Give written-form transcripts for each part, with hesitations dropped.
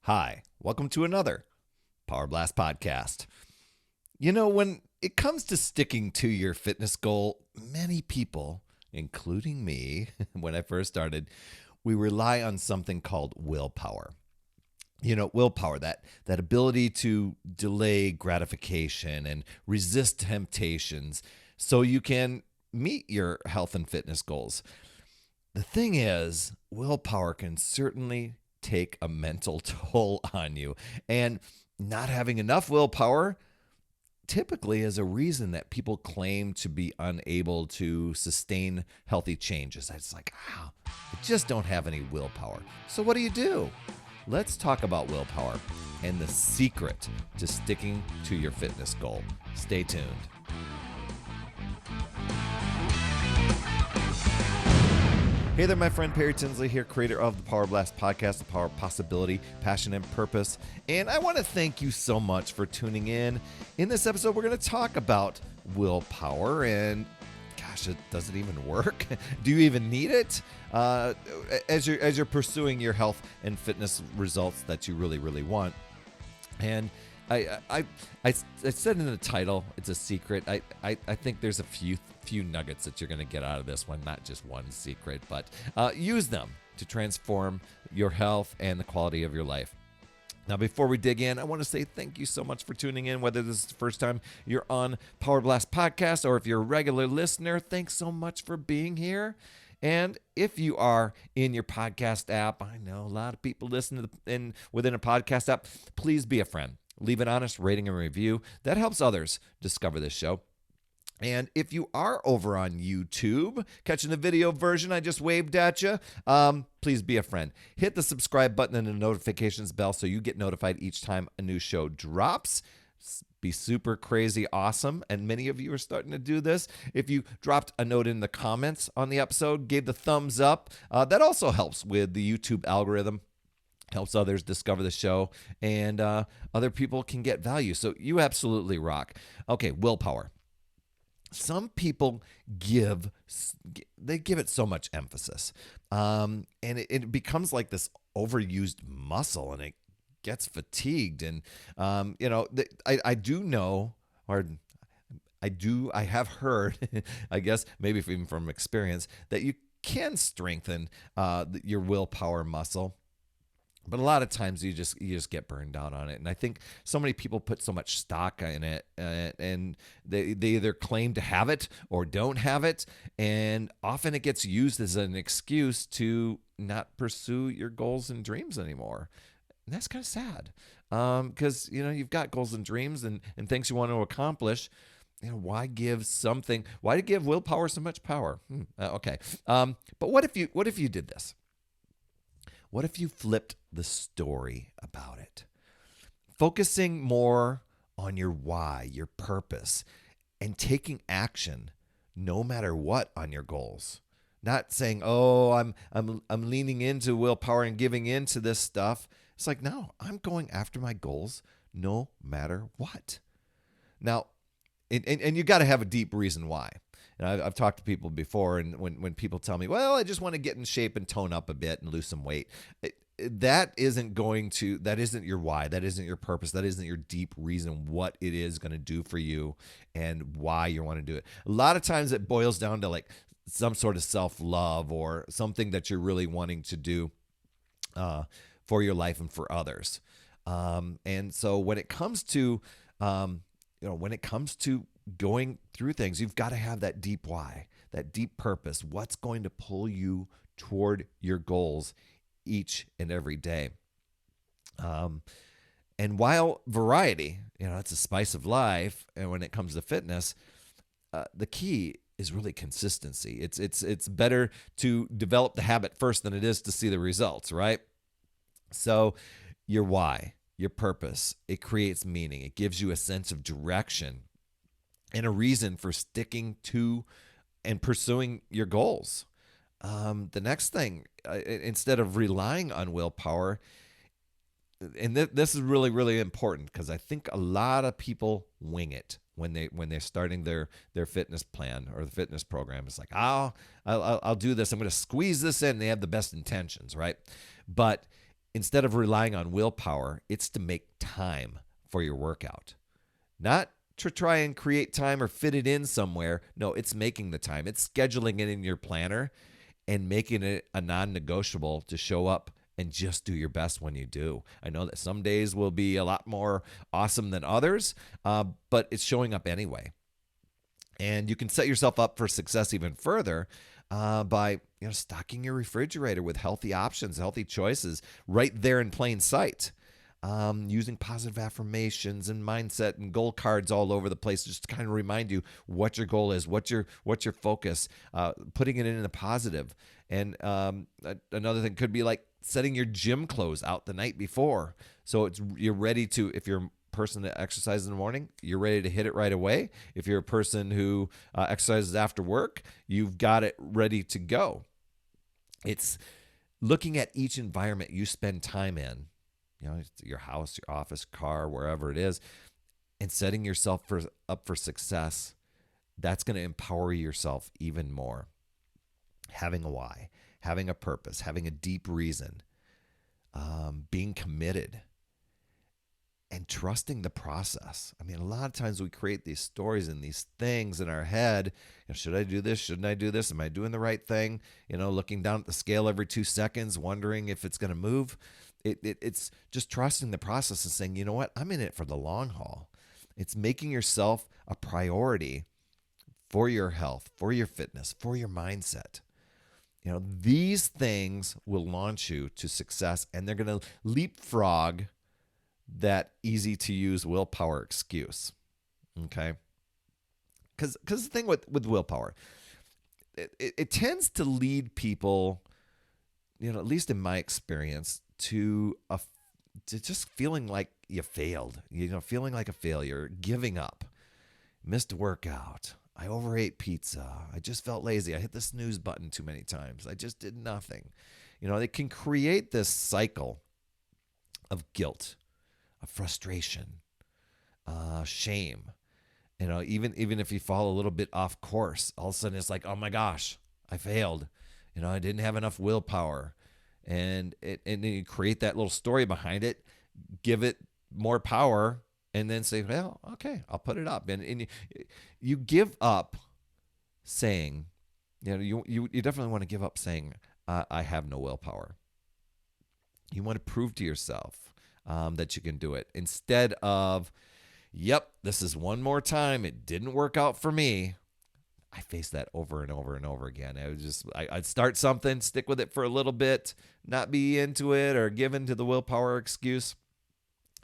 Hi, welcome to another Power Blast podcast. You know, when it comes to sticking to your fitness goal, many people, including me, when I first started, we rely on something called willpower. Willpower, that ability to delay gratification and resist temptations so you can meet your health and fitness goals. The thing is, willpower can certainly take a mental toll on you. And not having enough willpower typically is a reason that people claim to be unable to sustain healthy changes. It's like, I just don't have any willpower. So what do? Let's talk about willpower and the secret to sticking to your fitness goal. Stay tuned. Hey there, my friend Perry Tinsley here, creator of the Power Blast podcast, The Power of Possibility, Passion, and Purpose. And I want to thank you so much for tuning in. In this episode, we're going to talk about willpower and, does it even work? Do you even need it? As you're pursuing your health and fitness results that you really, really want. And I said in the title, it's a secret. I think there's a few nuggets that you're going to get out of this one, not just one secret, but use them to transform your health and the quality of your life. Now, before we dig in, I want to say thank you so much for tuning in, whether this is the first time you're on Power Blast Podcast or if you're a regular listener, thanks so much for being here. And if you are in your podcast app, I know a lot of people listen to within a podcast app, please be a friend. Leave an honest rating and review. That helps others discover this show. And if you are over on YouTube, catching the video version, I just waved at you, please be a friend. Hit the subscribe button and the notifications bell so you get notified each time a new show drops. Be super crazy awesome. And many of you are starting to do this. If you dropped a note in the comments on the episode, gave the thumbs up, that also helps with the YouTube algorithm. Helps others discover the show, and other people can get value. So you absolutely rock. Okay, willpower. Some people give it so much emphasis, and it becomes like this overused muscle, and it gets fatigued. And I have heard, I guess maybe even from experience, that you can strengthen your willpower muscle. But a lot of times you just get burned out on it. And I think so many people put so much stock in it, and they either claim to have it or don't have it. And often it gets used as an excuse to not pursue your goals and dreams anymore. And that's kind of sad, because you've got goals and dreams and things you want to accomplish. Why give willpower so much power? Okay. But what if you did this? What if you flipped the story about it? Focusing more on your why, your purpose, and taking action no matter what on your goals. Not saying, "Oh, I'm leaning into willpower and giving into this stuff." It's like, "No, I'm going after my goals no matter what." Now, and you got to have a deep reason why. And I've talked to people before, and when people tell me, well, I just want to get in shape and tone up a bit and lose some weight, that isn't your why, that isn't your purpose, that isn't your deep reason what it is going to do for you and why you want to do it. A lot of times it boils down to like some sort of self-love or something that you're really wanting to do for your life and for others. And so when it comes to going through things, you've got to have that deep why, that deep purpose. What's going to pull you toward your goals each and every day? And while variety, it's a spice of life, and when it comes to fitness, the key is really consistency. It's better to develop the habit first than it is to see the results, right? So your why, your purpose, it creates meaning. It gives you a sense of direction and a reason for sticking to and pursuing your goals. The next thing, instead of relying on willpower, and this is really, really important, because I think a lot of people wing it when they're starting their fitness plan or the fitness program. It's like, I'll do this. I'm going to squeeze this in. They have the best intentions, right? But instead of relying on willpower, it's to make time for your workout. Not to try and create time or fit it in somewhere. No, it's making the time. It's scheduling it in your planner and making it a non-negotiable to show up and just do your best when you do. I know that some days will be a lot more awesome than others, but it's showing up anyway. And you can set yourself up for success even further by stocking your refrigerator with healthy options, healthy choices right there in plain sight. Using positive affirmations and mindset and goal cards all over the place just to kind of remind you what your goal is, what's your focus, putting it in the positive. And another thing could be like setting your gym clothes out the night before, so you're ready to, if you're a person that exercises in the morning, you're ready to hit it right away. If you're a person who exercises after work, you've got it ready to go. It's looking at each environment you spend time in, your house, your office, car, wherever it is, and setting yourself up for success. That's going to empower yourself even more. Having a why, having a purpose, having a deep reason, being committed, and trusting the process. I mean, a lot of times we create these stories and these things in our head. Should I do this? Shouldn't I do this? Am I doing the right thing? Looking down at the scale every 2 seconds, wondering if it's going to move. It's just trusting the process and saying, you know what? I'm in it for the long haul. It's making yourself a priority for your health, for your fitness, for your mindset. These things will launch you to success, and they're going to leapfrog that easy to use willpower excuse. Okay? Because the thing with willpower, it tends to lead people, at least in my experience, to just feeling like you failed, feeling like a failure, giving up, missed a workout, I overate pizza, I just felt lazy, I hit the snooze button too many times, I just did nothing. It can create this cycle of guilt, of frustration, shame. Even if you fall a little bit off course, all of a sudden it's like, oh my gosh, I failed. I didn't have enough willpower. And then you create that little story behind it, give it more power, and then say, well, okay, I'll put it up. And you give up saying, you definitely want to give up saying, I have no willpower. You want to prove to yourself that you can do it, instead of, yep, this is one more time, it didn't work out for me. I faced that over and over and over again. I'd start something, stick with it for a little bit, not be into it or give in to the willpower excuse,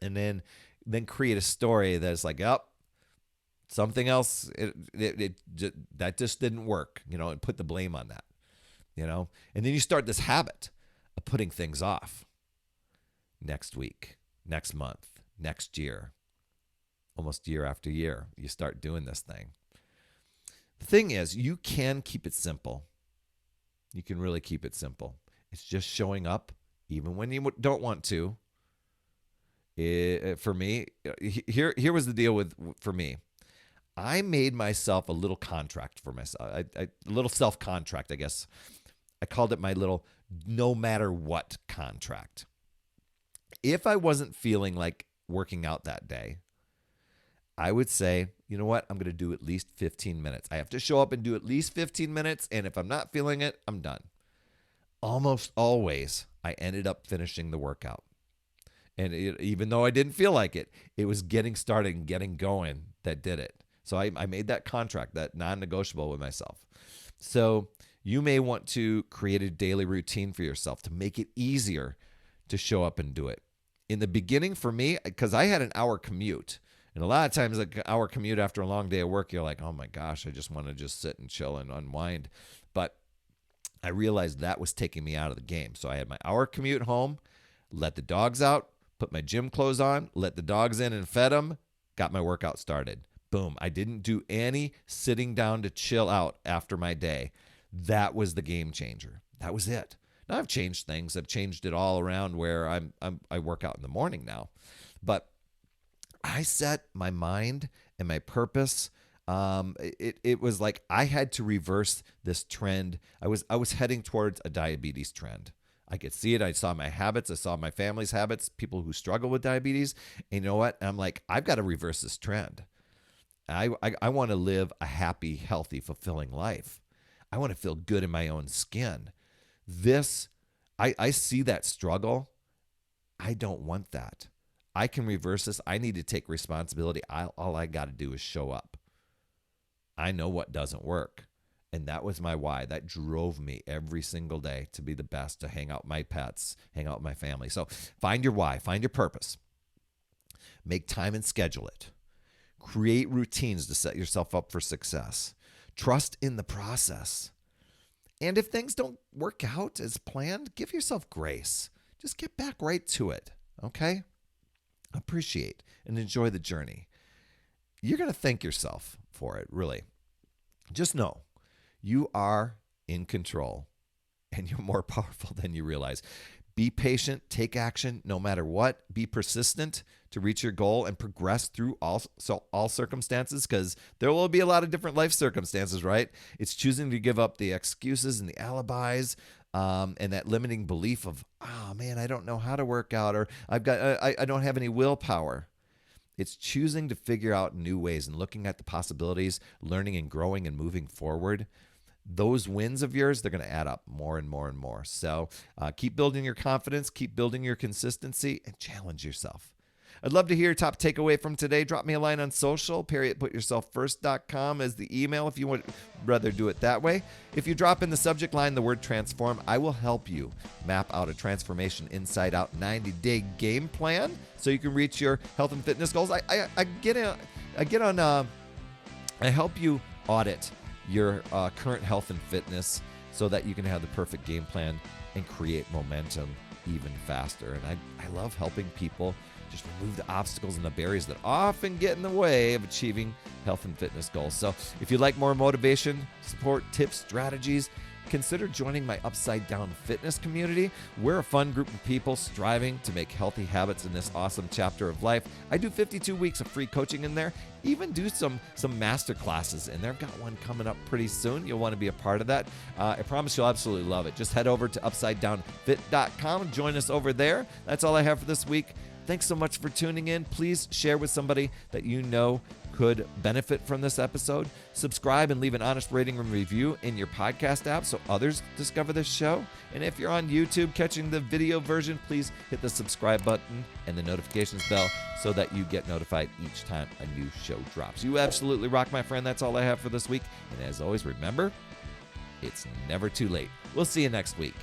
and then create a story that's like, oh, something else, that just didn't work, and put the blame on that, and then you start this habit of putting things off. Next week, next month, next year, almost year after year, you start doing this thing. The thing is, you can keep it simple. You can really keep it simple. It's just showing up even when you don't want to. For me, here was the deal for me. I made myself a little contract for myself, a little self-contract, I guess. I called it my little no matter what contract. If I wasn't feeling like working out that day, I would say, you know what? I'm going to do at least 15 minutes. I have to show up and do at least 15 minutes. And if I'm not feeling it, I'm done. Almost always, I ended up finishing the workout. And even though I didn't feel like it, it was getting started and getting going that did it. So I made that contract, that non-negotiable with myself. So you may want to create a daily routine for yourself to make it easier to show up and do it. In the beginning for me, because I had an hour commute, and a lot of times, like an hour commute after a long day of work, you're like, oh my gosh, I just want to just sit and chill and unwind. But I realized that was taking me out of the game. So I had my hour commute home, let the dogs out, put my gym clothes on, let the dogs in and fed them, got my workout started. Boom. I didn't do any sitting down to chill out after my day. That was the game changer. That was it. Now I've changed things. I've changed it all around where I work out in the morning now. But I set my mind and my purpose. It was like I had to reverse this trend. I was heading towards a diabetes trend. I could see it. I saw my habits. I saw my family's habits, people who struggle with diabetes. And you know what? I'm like, I've got to reverse this trend. I want to live a happy, healthy, fulfilling life. I want to feel good in my own skin. I see that struggle. I don't want that. I can reverse this. I need to take responsibility. All I got to do is show up. I know what doesn't work. And that was my why. That drove me every single day to be the best, to hang out with my pets, hang out with my family. So find your why, find your purpose. Make time and schedule it. Create routines to set yourself up for success. Trust in the process. And if things don't work out as planned, give yourself grace. Just get back right to it, okay? Appreciate and enjoy the journey. You're going to thank yourself for it, really. Just know you are in control and you're more powerful than you realize. Be patient, take action no matter what. Be persistent to reach your goal and progress through all circumstances, because there will be a lot of different life circumstances, right? It's choosing to give up the excuses and the alibis and that limiting belief of, oh man, I don't know how to work out, or I don't have any willpower. It's choosing to figure out new ways and looking at the possibilities, learning and growing and moving forward. Those wins of yours, they're going to add up more and more and more. So keep building your confidence, keep building your consistency, and challenge yourself. I'd love to hear your top takeaway from today. Drop me a line on social. Perry@putyourselffirst.com as the email if you would rather do it that way. If you drop in the subject line the word transform, I will help you map out a transformation inside out 90-day game plan so you can reach your health and fitness goals. I help you audit your current health and fitness so that you can have the perfect game plan and create momentum even faster. And I love helping people just remove the obstacles and the barriers that often get in the way of achieving health and fitness goals. So if you'd like more motivation, support, tips, strategies, consider joining my Upside Down Fitness community. We're a fun group of people striving to make healthy habits in this awesome chapter of life. I do 52 weeks of free coaching in there, even do some master classes in there. I've got one coming up pretty soon. You'll want to be a part of that. I promise you'll absolutely love it. Just head over to UpsideDownFit.com and join us over there. That's all I have for this week. Thanks so much for tuning in. Please share with somebody that you know could benefit from this episode. Subscribe and leave an honest rating and review in your podcast app so others discover this show. And if you're on YouTube catching the video version, please hit the subscribe button and the notifications bell so that you get notified each time a new show drops. You absolutely rock, my friend. That's all I have for this week. And as always, remember, it's never too late. We'll see you next week.